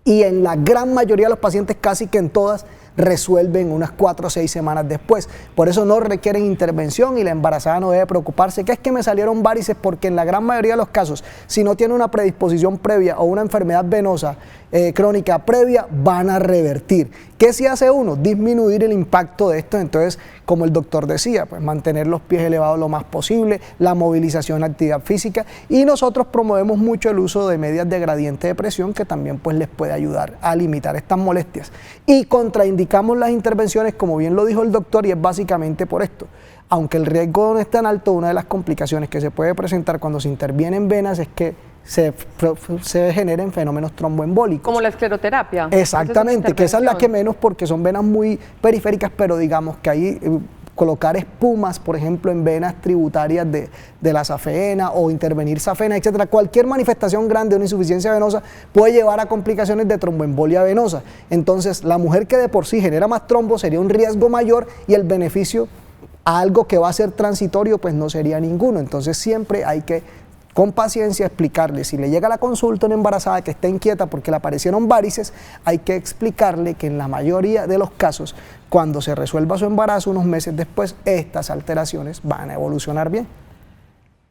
Speaker 2: y en la gran mayoría de los pacientes, casi que en todas, resuelven unas 4 o 6 semanas después. Por eso no requieren intervención y la embarazada no debe preocuparse que es que me salieron varices, porque en la gran mayoría de los casos, si no tiene una predisposición previa o una enfermedad venosa crónica previa, van a revertir. ¿Qué si hace uno? Disminuir el impacto de esto. Entonces, como el doctor decía, pues mantener los pies elevados lo más posible, la movilización, actividad física, y nosotros promovemos mucho el uso de medias de gradiente de presión que también pues les puede ayudar a limitar estas molestias. Y contraindicamos las intervenciones, como bien lo dijo el doctor, y es básicamente por esto. Aunque el riesgo no es tan alto, una de las complicaciones que se puede presentar cuando se interviene en venas es que se generen fenómenos tromboembólicos.
Speaker 1: Como la escleroterapia.
Speaker 2: Exactamente, que esa es la que menos porque son venas muy periféricas, pero digamos que ahí colocar espumas, por ejemplo, en venas tributarias de la safena o intervenir safena, etcétera. Cualquier manifestación grande de una insuficiencia venosa puede llevar a complicaciones de tromboembolia venosa. Entonces, la mujer que de por sí genera más trombo sería un riesgo mayor y el beneficio a algo que va a ser transitorio pues no sería ninguno. Entonces, siempre hay que con paciencia explicarle, si le llega a la consulta una embarazada que está inquieta porque le aparecieron varices, hay que explicarle que en la mayoría de los casos, cuando se resuelva su embarazo, unos meses después, estas alteraciones van a evolucionar bien.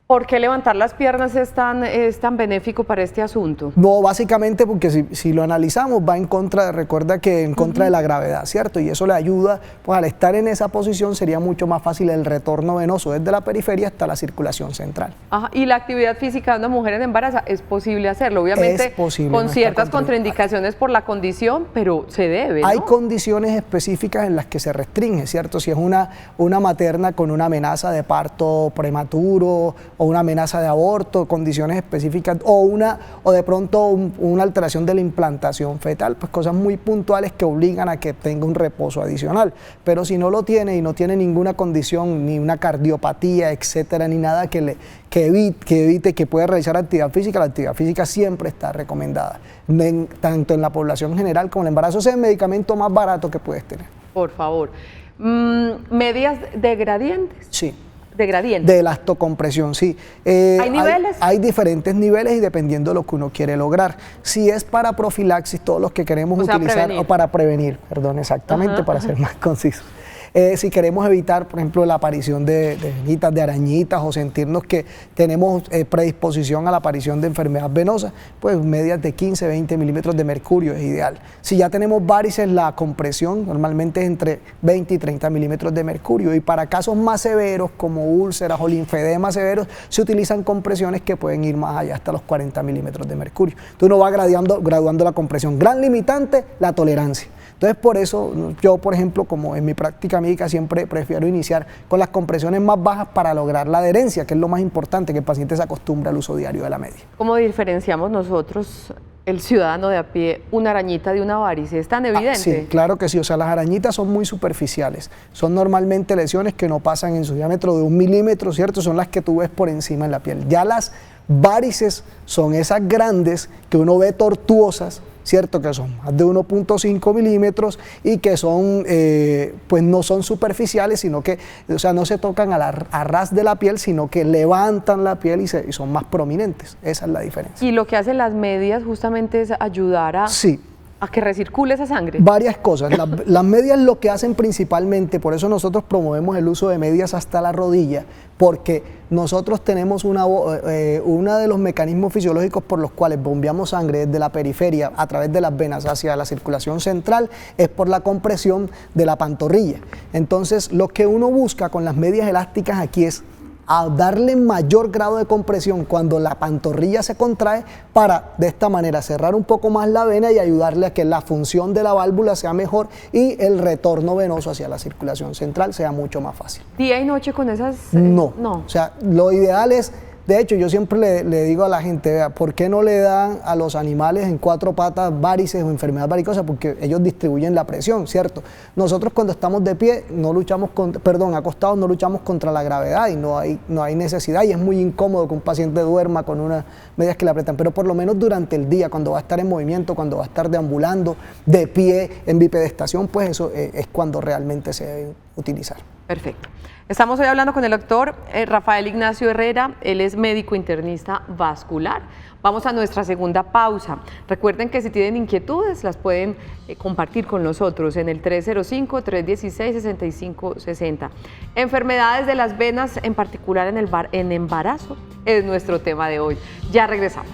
Speaker 1: ¿Por qué levantar las piernas es tan benéfico para este asunto?
Speaker 2: No, básicamente porque si lo analizamos va en contra, recuerda que en contra de la gravedad, ¿cierto? Y eso le ayuda, pues al estar en esa posición sería mucho más fácil el retorno venoso desde la periferia hasta la circulación central.
Speaker 1: Ajá, y la actividad física de una mujer en embarazo es posible hacerlo, obviamente con ciertas contraindicaciones por la condición, pero se debe, ¿no?
Speaker 2: Hay condiciones específicas en las que se restringe, ¿cierto? Si es una materna con una amenaza de parto prematuro o una amenaza de aborto, condiciones específicas, o de pronto una alteración de la implantación fetal, pues cosas muy puntuales que obligan a que tenga un reposo adicional. Pero si no lo tiene y no tiene ninguna condición, ni una cardiopatía, etcétera, ni nada que evite que pueda realizar actividad física, la actividad física siempre está recomendada, tanto en la población general como en el embarazo. Ese es el medicamento más barato que puedes tener.
Speaker 1: Por favor. ¿Medias de gradientes?
Speaker 2: Sí.
Speaker 1: ¿De gradiente?
Speaker 2: De elastocompresión, sí.
Speaker 1: ¿Hay niveles?
Speaker 2: Hay diferentes niveles y dependiendo de lo que uno quiere lograr. Si es para profilaxis, todos los que queremos utilizar, o para prevenir, perdón, exactamente, para ser más conciso. Si queremos evitar, por ejemplo, la aparición de venitas, de arañitas o sentirnos que tenemos predisposición a la aparición de enfermedad venosa, pues medias de 15, 20 milímetros de mercurio es ideal. Si ya tenemos varices, la compresión normalmente es entre 20 y 30 milímetros de mercurio, y para casos más severos como úlceras o linfedemas severos se utilizan compresiones que pueden ir más allá hasta los 40 milímetros de mercurio. Entonces uno va graduando la compresión. Gran limitante, la tolerancia. Entonces por eso yo, por ejemplo, como en mi práctica médica siempre prefiero iniciar con las compresiones más bajas para lograr la adherencia, que es lo más importante, que el paciente se acostumbre al uso diario de la media.
Speaker 1: ¿Cómo diferenciamos nosotros, el ciudadano de a pie, una arañita de una varice? ¿Es tan evidente?
Speaker 2: Sí, claro que sí. O sea, las arañitas son muy superficiales. Son normalmente lesiones que no pasan en su diámetro de 1 milímetro, ¿cierto? Son las que tú ves por encima en la piel. Ya las varices son esas grandes que uno ve tortuosas, ¿cierto? Que son más de 1.5 milímetros y que son, pues no son superficiales, sino que, o sea, no se tocan a ras de la piel, sino que levantan la piel y son más prominentes. Esa es la diferencia.
Speaker 1: Y lo que hacen las medias justamente es ayudar a...
Speaker 2: Sí.
Speaker 1: ¿A que recircule esa sangre?
Speaker 2: Varias cosas. Las medias lo que hacen principalmente, por eso nosotros promovemos el uso de medias hasta la rodilla, porque nosotros tenemos uno de los mecanismos fisiológicos por los cuales bombeamos sangre desde la periferia a través de las venas hacia la circulación central, es por la compresión de la pantorrilla. Entonces, lo que uno busca con las medias elásticas aquí es a darle mayor grado de compresión cuando la pantorrilla se contrae, para de esta manera cerrar un poco más la vena y ayudarle a que la función de la válvula sea mejor y el retorno venoso hacia la circulación central sea mucho más fácil.
Speaker 1: ¿Día y noche con esas?
Speaker 2: No.
Speaker 1: No.
Speaker 2: O sea, lo ideal es, de hecho yo siempre le digo a la gente, vea, ¿por qué no le dan a los animales en 4 patas varices o enfermedad varicosa? Porque ellos distribuyen la presión, ¿cierto? Nosotros cuando estamos de pie, acostados, no luchamos contra la gravedad y no hay necesidad, y es muy incómodo que un paciente duerma con unas medias que le apretan, pero por lo menos durante el día, cuando va a estar en movimiento, cuando va a estar deambulando, de pie, en bipedestación, pues eso es cuando realmente se debe utilizar.
Speaker 1: Perfecto. Estamos hoy hablando con el doctor Rafael Ignacio Herrera, él es médico internista vascular. Vamos a nuestra segunda pausa. Recuerden que si tienen inquietudes las pueden compartir con nosotros en el 305-316-6560. Enfermedades de las venas, en particular en embarazo, es nuestro tema de hoy. Ya regresamos.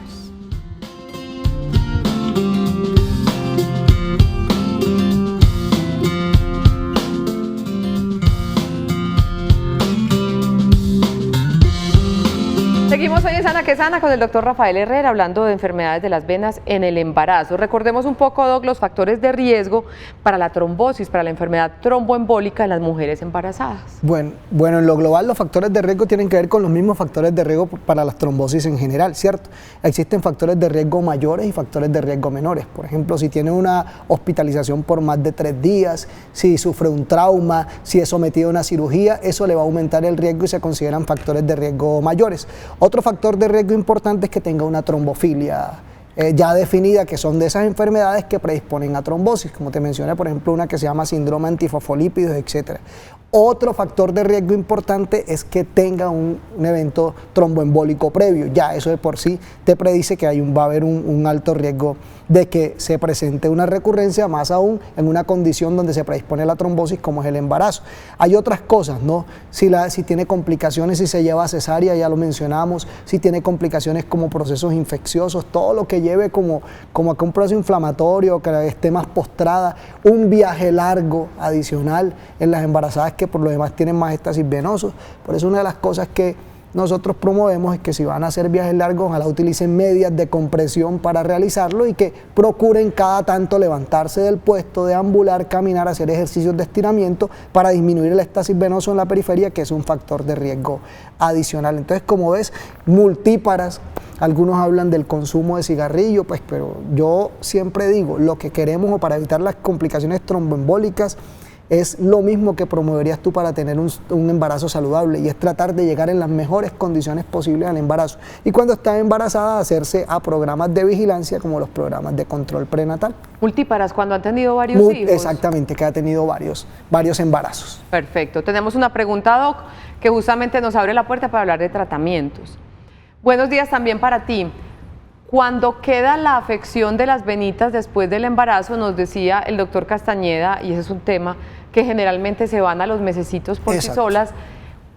Speaker 1: Seguimos hoy en Sana que Sana con el doctor Rafael Herrera hablando de enfermedades de las venas en el embarazo. Recordemos un poco, Doc, los factores de riesgo para la trombosis, para la enfermedad tromboembólica en las mujeres embarazadas. Bueno,
Speaker 2: en lo global los factores de riesgo tienen que ver con los mismos factores de riesgo para las trombosis en general, ¿cierto? Existen factores de riesgo mayores y factores de riesgo menores. Por ejemplo, si tiene una hospitalización por más de 3 días, si sufre un trauma, si es sometido a una cirugía, eso le va a aumentar el riesgo y se consideran factores de riesgo mayores. Otro factor de riesgo importante es que tenga una trombofilia ya definida, que son de esas enfermedades que predisponen a trombosis, como te mencioné, por ejemplo, una que se llama síndrome antifosfolípidos, etc. Otro factor de riesgo importante es que tenga un evento tromboembólico previo. Ya eso de por sí te predice que va a haber un alto riesgo de que se presente una recurrencia, más aún en una condición donde se predispone a la trombosis como es el embarazo. Hay otras cosas, ¿no? Si tiene complicaciones, si se lleva a cesárea, ya lo mencionamos, si tiene complicaciones como procesos infecciosos, todo lo que lleve como a que un proceso inflamatorio, que esté más postrada, un viaje largo adicional en las embarazadas que por lo demás tienen más éxtasis venosos. Por eso una de las cosas que nosotros promovemos es que si van a hacer viajes largos, ojalá utilicen medias de compresión para realizarlo y que procuren cada tanto levantarse del puesto, deambular, caminar, hacer ejercicios de estiramiento para disminuir el éxtasis venoso en la periferia, que es un factor de riesgo adicional. Entonces, como ves, multíparas, algunos hablan del consumo de cigarrillo, pues, pero yo siempre digo, lo que queremos o para evitar las complicaciones tromboembólicas es lo mismo que promoverías tú para tener un embarazo saludable, y es tratar de llegar en las mejores condiciones posibles al embarazo. Y cuando está embarazada, hacerse a programas de vigilancia como los programas de control prenatal.
Speaker 1: Multíparas, cuando han tenido varios hijos.
Speaker 2: Exactamente, que ha tenido varios embarazos.
Speaker 1: Perfecto. Tenemos una pregunta, Doc, que justamente nos abre la puerta para hablar de tratamientos. Buenos días también para ti. Cuando queda la afección de las venitas después del embarazo, nos decía el doctor Castañeda, y ese es un tema que generalmente se van a los mesecitos por sí
Speaker 2: Exacto.
Speaker 1: solas,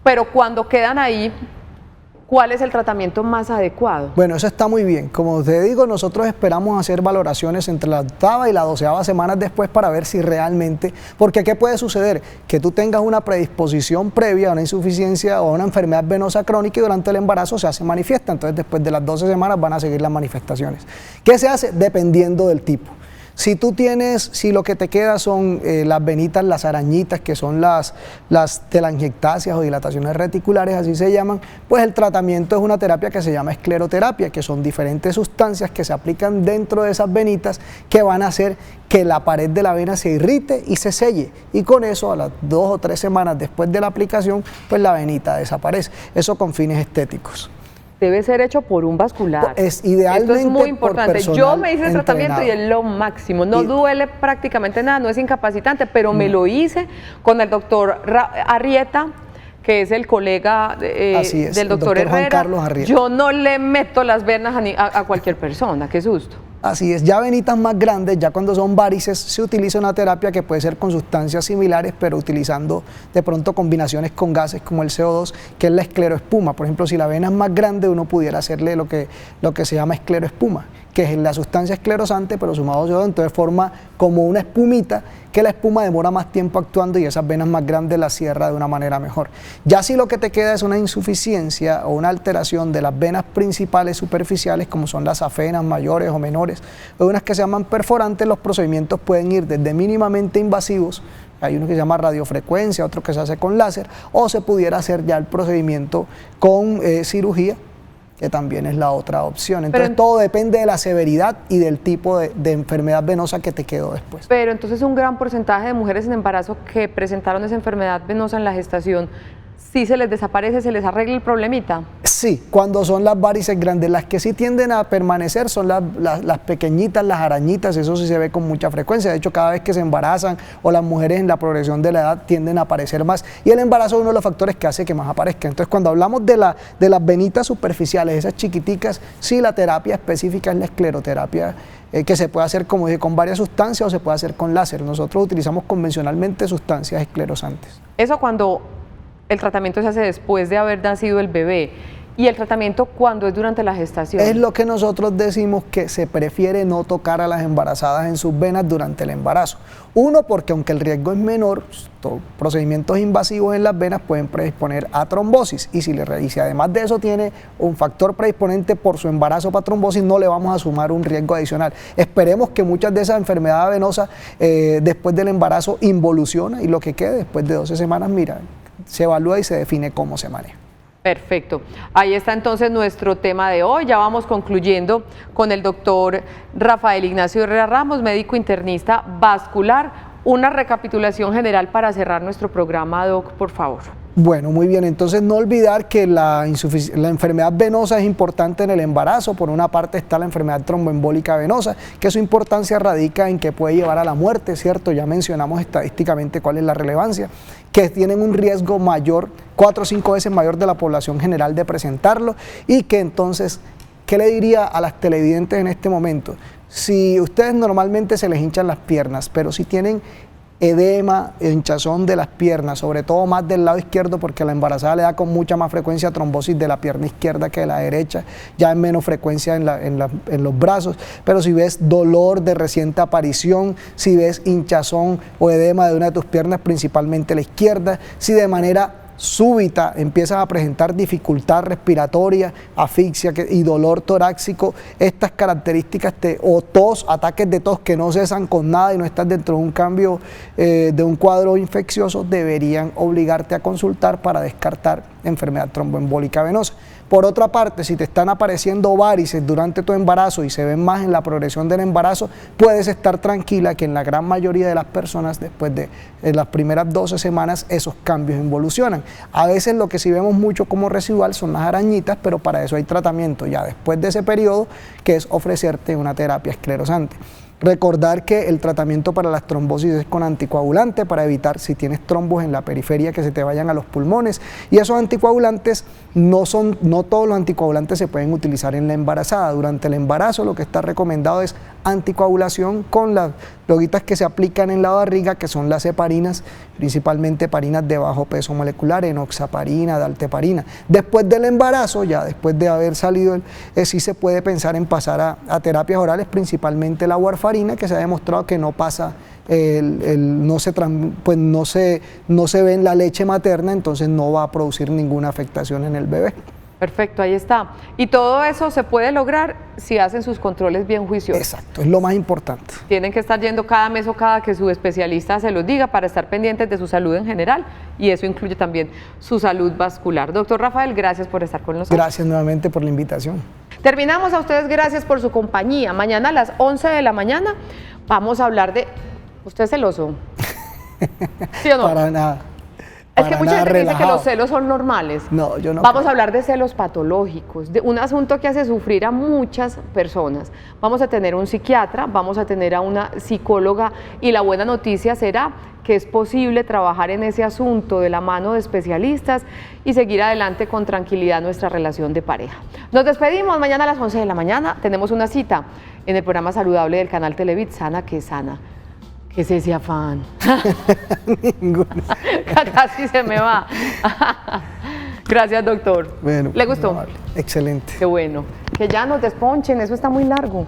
Speaker 1: pero cuando quedan ahí, ¿cuál es el tratamiento más adecuado?
Speaker 2: Bueno, eso está muy bien. Como te digo, nosotros esperamos hacer valoraciones entre la 8ª y la 12ª semana después para ver si realmente, porque ¿qué puede suceder? Que tú tengas una predisposición previa a una insuficiencia o a una enfermedad venosa crónica y durante el embarazo se hace manifiesta. Entonces después de las 12 semanas van a seguir las manifestaciones. ¿Qué se hace? Dependiendo del tipo. Si lo que te queda son las venitas, las arañitas, que son las telangiectasias o dilataciones reticulares, así se llaman, pues el tratamiento es una terapia que se llama escleroterapia, que son diferentes sustancias que se aplican dentro de esas venitas que van a hacer que la pared de la vena se irrite y se selle. Y con eso, a las 2 o 3 semanas después de la aplicación, pues la venita desaparece. Eso con fines estéticos.
Speaker 1: Debe ser hecho por un vascular.
Speaker 2: Es idealmente
Speaker 1: Esto es muy importante.
Speaker 2: por
Speaker 1: Yo me hice el
Speaker 2: personal
Speaker 1: tratamiento y
Speaker 2: entrenado.
Speaker 1: es lo máximo. No duele prácticamente nada, no es incapacitante, pero me lo hice con el doctor Arrieta, que es el colega
Speaker 2: Así es,
Speaker 1: del
Speaker 2: el
Speaker 1: doctor
Speaker 2: doctor Juan
Speaker 1: Herrera.
Speaker 2: Carlos Arrieta.
Speaker 1: Yo no le meto las venas a cualquier persona, qué susto.
Speaker 2: Así es, ya venitas más grandes, ya cuando son varices, se utiliza una terapia que puede ser con sustancias similares, pero utilizando de pronto combinaciones con gases como el CO2, que es la escleroespuma. Por ejemplo, si la vena es más grande, uno pudiera hacerle lo que se llama escleroespuma, que es la sustancia esclerosante, pero sumado CO2, entonces forma como una espumita, que la espuma demora más tiempo actuando y esas venas más grandes las cierra de una manera mejor. Ya si lo que te queda es una insuficiencia o una alteración de las venas principales superficiales, como son las afenas mayores o menores, o unas que se llaman perforantes, los procedimientos pueden ir desde mínimamente invasivos, hay uno que se llama radiofrecuencia, otro que se hace con láser, o se pudiera hacer ya el procedimiento con cirugía, que también es la otra opción. Entonces todo depende de la severidad y del tipo de enfermedad venosa que te quedó después.
Speaker 1: Pero entonces un gran porcentaje de mujeres en embarazo que presentaron esa enfermedad venosa en la gestación, ¿sí se les desaparece, se les arregla el problemita?
Speaker 2: Sí, cuando son las varices grandes. Las que sí tienden a permanecer son las pequeñitas, las arañitas, eso sí se ve con mucha frecuencia. De hecho, cada vez que se embarazan o las mujeres en la progresión de la edad tienden a aparecer más. Y el embarazo es uno de los factores que hace que más aparezca. Entonces, cuando hablamos de las venitas superficiales, esas chiquiticas, sí, la terapia específica es la escleroterapia, que se puede hacer, como dije, con varias sustancias o se puede hacer con láser. Nosotros utilizamos convencionalmente sustancias esclerosantes.
Speaker 1: Eso cuando el tratamiento se hace después de haber nacido el bebé. ¿Y el tratamiento cuando es durante la gestación?
Speaker 2: Es lo que nosotros decimos, que se prefiere no tocar a las embarazadas en sus venas durante el embarazo. Uno, porque aunque el riesgo es menor, procedimientos invasivos en las venas pueden predisponer a trombosis. Y si además de eso tiene un factor predisponente por su embarazo para trombosis, no le vamos a sumar un riesgo adicional. Esperemos que muchas de esas enfermedades venosas después del embarazo involucionen y lo que quede después de 12 semanas, mira, se evalúa y se define cómo se maneja.
Speaker 1: Perfecto. Ahí está entonces nuestro tema de hoy. Ya vamos concluyendo con el doctor Rafael Ignacio Herrera Ramos, médico internista vascular. Una recapitulación general para cerrar nuestro programa, Doc, por favor.
Speaker 2: Bueno, muy bien, entonces no olvidar que la enfermedad venosa es importante en el embarazo. Por una parte está la enfermedad tromboembólica venosa, que su importancia radica en que puede llevar a la muerte, ¿cierto? Ya mencionamos estadísticamente cuál es la relevancia, que tienen un riesgo mayor, 4 o 5 veces mayor de la población general de presentarlo, y que entonces, ¿qué le diría a las televidentes en este momento? Si ustedes normalmente se les hinchan las piernas, pero si tienen edema, hinchazón de las piernas, sobre todo más del lado izquierdo, porque a la embarazada le da con mucha más frecuencia trombosis de la pierna izquierda que de la derecha, ya en menos frecuencia en los brazos, pero si ves dolor de reciente aparición, si ves hinchazón o edema de una de tus piernas, principalmente la izquierda, si de manera súbita empiezas a presentar dificultad respiratoria, asfixia y dolor torácico, estas características o tos, ataques de tos que no cesan con nada y no estás dentro de un cambio de un cuadro infeccioso, deberían obligarte a consultar para descartar enfermedad tromboembólica venosa. Por otra parte, si te están apareciendo varices durante tu embarazo y se ven más en la progresión del embarazo, puedes estar tranquila que en la gran mayoría de las personas, después de las primeras 12 semanas, esos cambios involucionan. A veces lo que sí vemos mucho como residual son las arañitas, pero para eso hay tratamiento ya después de ese periodo, que es ofrecerte una terapia esclerosante. Recordar que el tratamiento para las trombosis es con anticoagulante para evitar, si tienes trombos en la periferia, que se te vayan a los pulmones, y esos anticoagulantes no todos los anticoagulantes se pueden utilizar en la embarazada. Durante el embarazo lo que está recomendado es anticoagulación con las droguitas que se aplican en la barriga, que son las heparinas, principalmente heparinas de bajo peso molecular, enoxaparina, dalteparina. Después del embarazo, ya después de haber salido, sí se puede pensar en pasar a terapias orales, principalmente la warfarina, que se ha demostrado que no pasa, no se ve en la leche materna, entonces no va a producir ninguna afectación en el bebé.
Speaker 1: Perfecto, ahí está. Y todo eso se puede lograr si hacen sus controles bien juiciosos.
Speaker 2: Exacto, es lo más importante.
Speaker 1: Tienen que estar yendo cada mes o cada que su especialista se los diga para estar pendientes de su salud en general, y eso incluye también su salud vascular. Doctor Rafael, gracias por estar con nosotros.
Speaker 2: Gracias nuevamente por la invitación.
Speaker 1: Terminamos. A ustedes gracias por su compañía. Mañana a las 11 de la mañana vamos a hablar de... ¿Usted es celoso? ¿Sí o no?
Speaker 2: Para nada.
Speaker 1: Es que mucha gente dice que los celos son normales.
Speaker 2: No, yo no.
Speaker 1: Vamos a hablar de celos patológicos, de un asunto que hace sufrir a muchas personas. Vamos a tener un psiquiatra, vamos a tener a una psicóloga, y la buena noticia será que es posible trabajar en ese asunto de la mano de especialistas y seguir adelante con tranquilidad nuestra relación de pareja. Nos despedimos. Mañana a las 11 de la mañana tenemos una cita en el programa saludable del canal Televit, Sana que Sana. ¿Qué es ese afán?
Speaker 2: Ninguna.
Speaker 1: Casi se me va. Gracias, doctor.
Speaker 2: Bueno,
Speaker 1: ¿Le gustó?
Speaker 2: Excelente.
Speaker 1: Qué bueno. Que ya nos desponchen, eso está muy largo.